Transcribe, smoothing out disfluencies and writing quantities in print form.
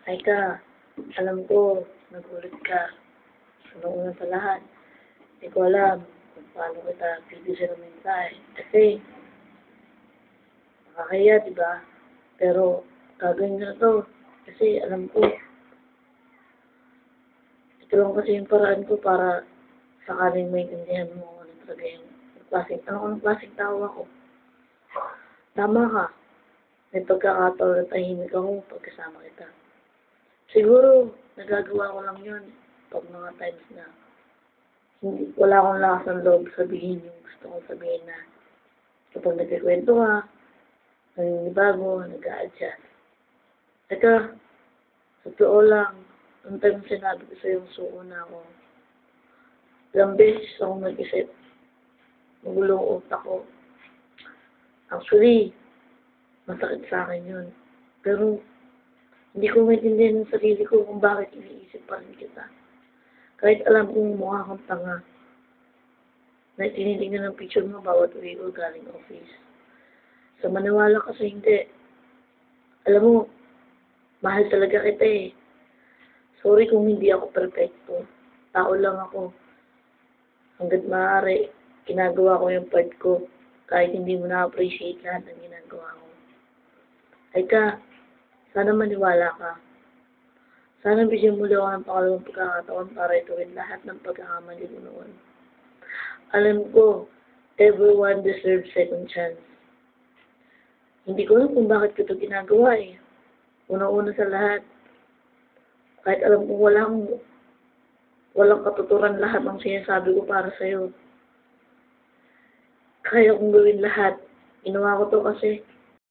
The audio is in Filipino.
Ay ka, alam ko, nagulat ka. Unang una sa lahat, hindi ko alam kung paano kita bibigyan ng mensahe. Kasi, nakakahiya, di ba? Pero, gagawin ko na to. Kasi, alam ko, ito lang kasi yung paraan ko para sakaling maintindihan mo ano talaga yung anong klaseng tao ako. Tama ka. May pagkakataon na tahimik ako pagkasama kita. Siguro, nagagawa ko lang yun pag mga times na wala akong lakas ng loob sabihin yung gusto kong sabihin na kapag nagkikwento ka, naninibago, nag-a-adjust. Teka, sa totoo lang, ang time sinabi ko sa'yo yung suko na ako, ilang beses akong nag-isip, magulong utak ko. Actually, masakit sa akin yun. Pero, hindi ko maintindihan ng sarili ko kung bakit iniisip pa rin kita. Kahit alam kong mukha kang tanga, na tinitingnan ng picture mo bawat uwi ko galing office. Sa maniwala kasi hindi. Alam mo, mahal talaga kita eh. Sorry kung hindi ako perfecto. Tao lang ako. Hanggat maaari, ginagawa ko yung part ko kahit hindi mo na-appreciate lahat ng ginagawa ko. Ay ka, sana maniwala ka. Sana bigyan mo daw ako ng pangalawang pagkakataon para ituwid lahat ng pagkakamali ko noon. Alam ko, everyone deserves second chance. Hindi ko alam kung bakit ko ito ginagawa eh. Una-una sa lahat, kahit alam kong walang katuturan lahat ng sinasabi ko para sa'yo. Kaya kong gawin lahat. Ginawa ko to kasi